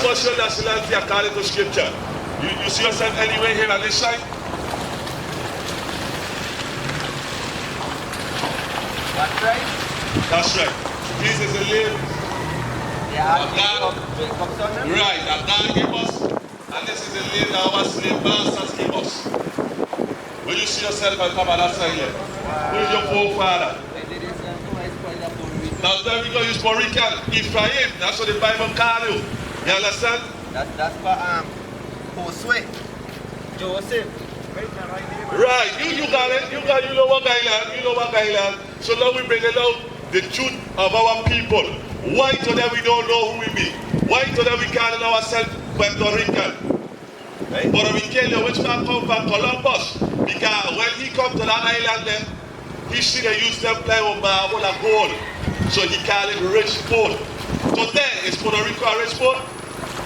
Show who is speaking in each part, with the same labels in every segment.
Speaker 1: what's your nationality according to scripture? You see yourself anywhere here on this side?
Speaker 2: That's right.
Speaker 1: That's right. This is a live.
Speaker 2: Yeah,
Speaker 1: Right, that God gave us. And this is the live that our slave masters gave us. Will you see yourself on top of that side here? Who is your forefather? Now there we go, use Puerto Rican, Ephraim. That's what the Bible calls you. You understand?
Speaker 2: That's for Josue. Joseph.
Speaker 1: Right, you got it. You know what Island. So now we bring out the truth of our people. Why today we don't know who we be? Why today we calling ourselves Puerto Rican? Right? Puerto Rican, which man come from Columbus? Because when he come to that island then, he see they use them play on marble and gold. So he call it rich port. Today is Puerto Rico a rich port.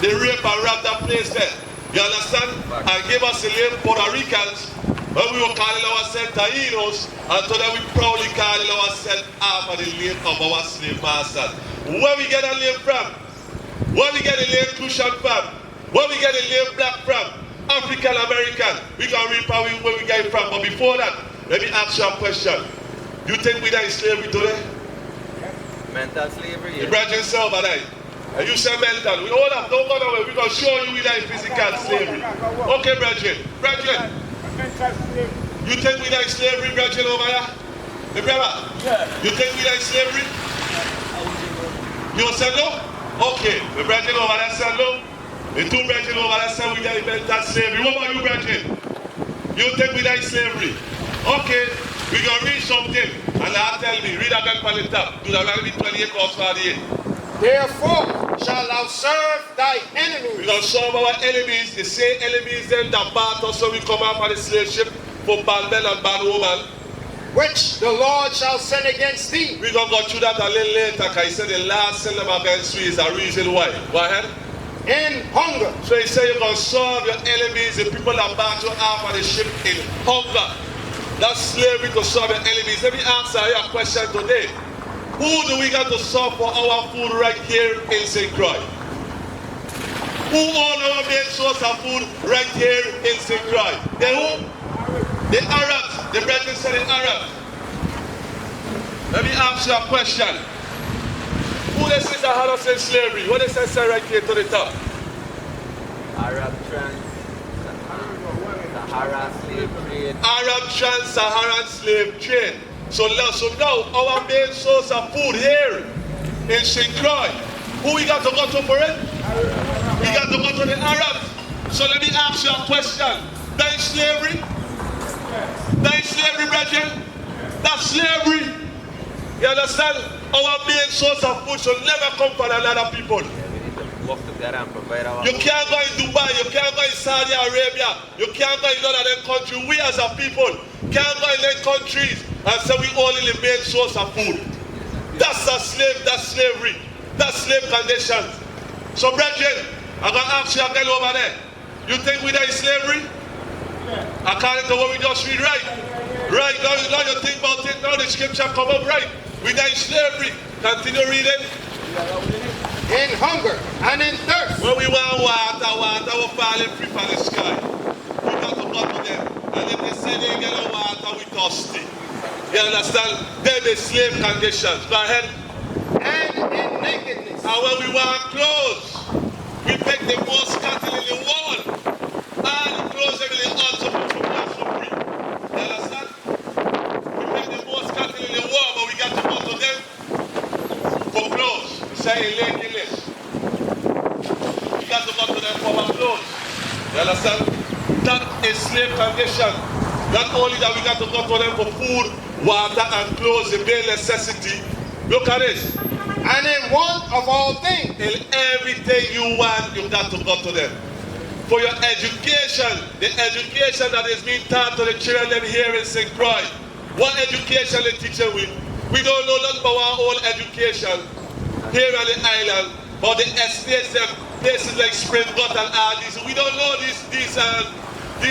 Speaker 1: They rape and rob that place there. You understand? And give us the name Puerto Ricans when we were calling ourselves Taínos, and today we proudly calling ourselves after the name of our slave masters. Where we get a name from? Where we get the name Crucian from? Where we get the name Black from? African American. We can read where we get it from. But before that, let me ask you a question. You think we are in slavery today?
Speaker 2: Mental slavery.
Speaker 1: The brethren say over there. And you say mental. We hold up, don't go nowhere. We're going to show you we are in physical slavery. Okay, brethren. Brethren. You think we are in slavery, brethren, over here? The brother?
Speaker 3: Yeah.
Speaker 1: You think we are in slavery? You say no? Okay. The brethren over there say no. The two brethren over there say we are in mental slavery. What about you, brethren? You think we are in slavery? Okay. We're going to read something. And now tell me, read again from the top. Deuteronomy 28 verse 48.
Speaker 3: Therefore shalt thou serve thy enemies.
Speaker 1: We're going to serve our enemies, the same enemies them that battle us when we come out of the slave ship for bad men and bad women.
Speaker 3: Which the Lord shall send against thee.
Speaker 1: We're going to go through that a little later because he said the last send them against you is a reason why. Go ahead.
Speaker 3: In hunger.
Speaker 1: So he said you're going to serve your enemies, the people that battle out of the ship in hunger. That's slavery to serve your enemies. Let me answer your question today. Who do we got to serve for our food right here in St. Croix? Who own our main source of food right here in St. Croix? The who? The Arabs. The brethren said the Arabs. Let me ask you a question. Who they say that had us in slavery? What they say right here to the top?
Speaker 2: Arab Trans-Saharan slave trade.
Speaker 1: Arab Trans-Saharan slave trade. So now our main source of food here in St. Croix, who we got to go to for it? We got to go to the Arabs. So let me ask you a question. That is slavery? That is slavery, brethren? That's slavery. You understand? Our main source of food should never come from another people. You can't go in Dubai, you can't go in Saudi Arabia, you can't go in none of them countries. We as a people can't go in them countries and say we only the main source of food. That's a slave, that's slavery, that's slave conditions. So brethren, I'm going to ask you again over there. You think we are in slavery? According to what we just read, right? Right, now you think about it, now the scripture come up right. We are in slavery. Continue reading.
Speaker 3: In hunger and in thirst.
Speaker 1: When we want water will falling free from the sky. We got to go to them. And if they say they get no water, we thirsty. You understand? They're the slave conditions. Go ahead.
Speaker 3: And in nakedness.
Speaker 1: And when we want clothes, we make the most cattle in the world. All the clothes everything also put from us for free. You understand? We make the most cattle in the world, but we got to go to them for clothes. We say in English. We got to go to them for our clothes. You understand? That is slave condition. Not only that we got to go to them for food, water and clothes, the bare necessity. Look at this.
Speaker 3: And in want of all things.
Speaker 1: In everything you want, you got to go to them. For your education, the education that is being taught to the children them here in St. Croix. What education they teach them with? We don't know nothing about our own education here on the island, but the estates, places like Spring Gut and all these. We don't know these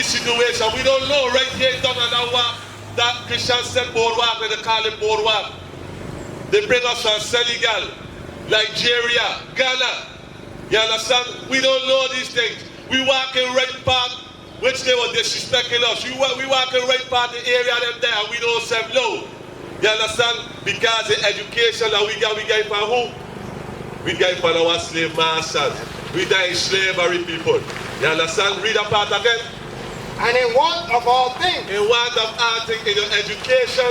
Speaker 1: situations. We don't know right here down on that Christian set boardwalk, where they call it boardwalk. They bring us from Senegal, Nigeria, Ghana. You understand? We don't know these things. We walk in right path, which they were disrespecting us. We walk in right path, the area them there, and we don't serve no. You understand? Because the education that we get from who? We get from our slave masters. We die slavery people. You understand? Read that part again.
Speaker 3: And in want of all things.
Speaker 1: In want of all things, in your education,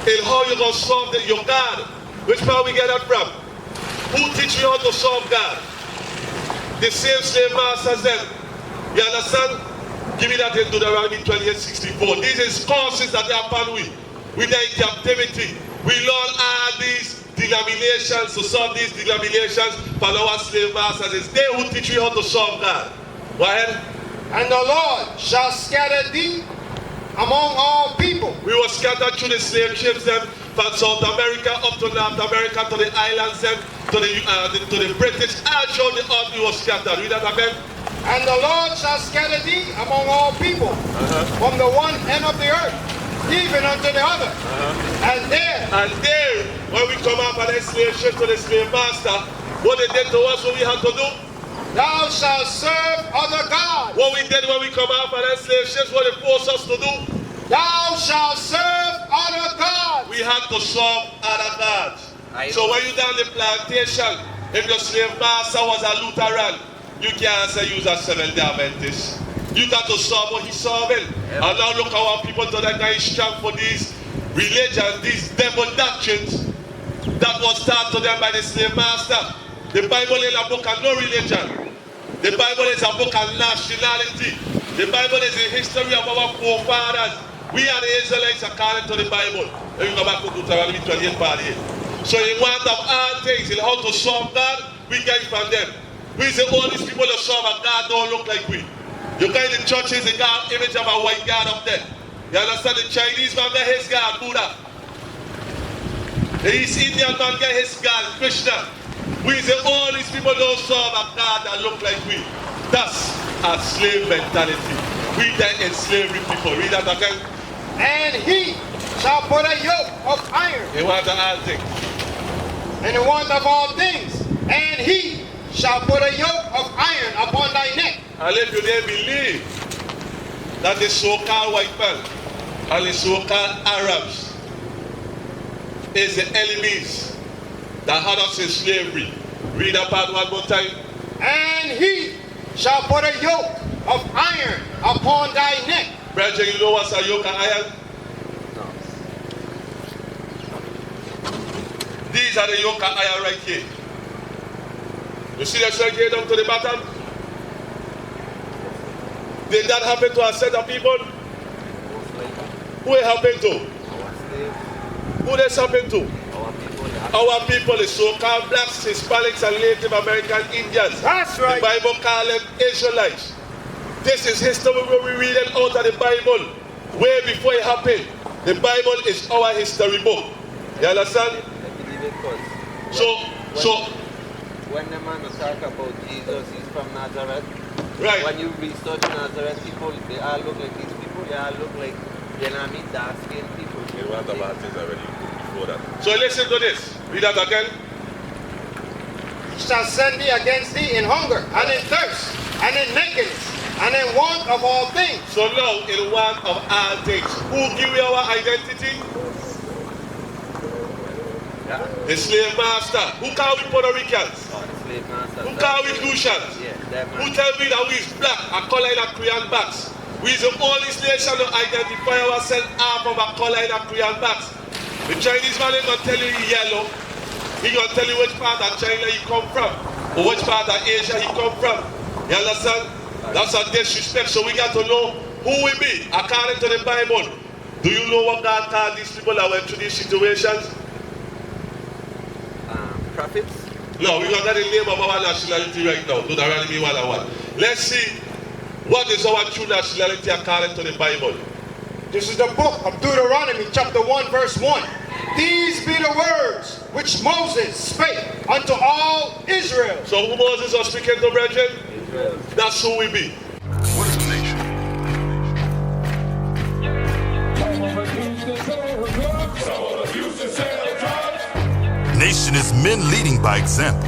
Speaker 1: in how you're going to solve your God. Which part we get that from? Who teach you how to solve God? The same slave masters them. You understand? Give me that in Deuteronomy 28:64. These is courses that they are upon we. We are in captivity. We learn all these denominations to solve these denominations for our slave masters. It's they who teach you how to solve God. Go ahead.
Speaker 3: And the Lord shall scatter thee among all people.
Speaker 1: We were scattered through the slave ships them from South America up to North America to the islands them to the British. All throughout the earth we were scattered. Read that again.
Speaker 3: And the Lord shall scatter thee among all people from the one end of the earth even unto the other. And there,
Speaker 1: when we come up on the slave ship to the slave master, what they did to us, what we had to do?
Speaker 3: thou shalt serve other gods.
Speaker 1: What we did when we come out on that slave ships, what they forced us to do?
Speaker 3: Thou shalt serve other gods.
Speaker 1: We had to serve other gods. So when you down the plantation, if your slave master was a Lutheran, you can't say you was a Seventh-day Adventist. You got to serve what he's serving. And now look how our people today are strong for these religions, these devil doctrines that was taught to them by the slave master. The Bible is a book of no religion. The Bible is a book of nationality. The Bible is the history of our forefathers. We are the Israelites according to the Bible. Let me go back to Deuteronomy 28:48. So in one of all things, in how to serve God, we get it from them. We say all these people that serve a God don't look like we. You guys in churches, the God image of a white God up there. You understand? The Chinese man get his God, Buddha. The East Indian man get his God, Krishna. We say all these people don't serve a God that look like we. That's a slave mentality. We then enslave people. Read that again.
Speaker 3: And he shall put a yoke of iron.
Speaker 1: They want to all things.
Speaker 3: And in one of all things. And he shall put a yoke of iron upon thy neck.
Speaker 1: And if you then believe that the so-called white man and the so-called Arabs is the enemies that had us in slavery. Read that part one more time.
Speaker 3: And he shall put a yoke of iron upon thy neck.
Speaker 1: Brethren, you know what's a yoke of iron?
Speaker 2: No.
Speaker 1: These are the yoke of iron right here. You see that right here down to the bottom? Did that happen to a set of people? Who it happened to?
Speaker 2: Our slaves,
Speaker 1: Who this happened to?
Speaker 2: our people,
Speaker 1: Our people, the so-called blacks, Hispanics, and Native American Indians.
Speaker 3: That's right.
Speaker 1: The Bible calls them Israelites. This is history where we read it out of the Bible. Way before it happened. The Bible is our history book. You understand?
Speaker 2: I believe it because
Speaker 1: So,
Speaker 2: when the man talk about Jesus, he's from Nazareth.
Speaker 1: right.
Speaker 2: When you research Nazareth people, they all look like these people. They all look like, you know what I mean, dark-skinned people.
Speaker 1: You want about this already before that. So listen to this. Read that again.
Speaker 3: Shall send thee against thee in hunger, and in thirst, and in nakedness, and in want of all things.
Speaker 1: So now, in one of all things, who give you our identity?
Speaker 2: Yeah.
Speaker 1: The slave master. Who call we Puerto Ricans?
Speaker 2: Oh, the slave masters.
Speaker 1: Who call we Crucians?
Speaker 2: Yeah, that
Speaker 1: Who
Speaker 2: man.
Speaker 1: tell me that we is black, a color in a crayon box? We is the only nation to identify ourselves half of a color in a crayon box. The Chinese man ain't gonna tell you he yellow. He gonna tell you which part of China he come from, or which part of Asia he come from. You understand? That's a disrespect. So we got to know who we be according to the Bible. Do you know what God called these people that went through these situations?
Speaker 2: Prophets.
Speaker 1: No, we're going to get the name of our nationality right now. Deuteronomy 1:1. Let's see what is our true nationality according to the Bible.
Speaker 3: This is the book of Deuteronomy, chapter 1, verse 1. These be the words which Moses spake unto all Israel.
Speaker 1: So who Moses was speaking to, brethren?
Speaker 2: Israel.
Speaker 1: That's who we be.
Speaker 4: What is a nation? Nation is men leading by example.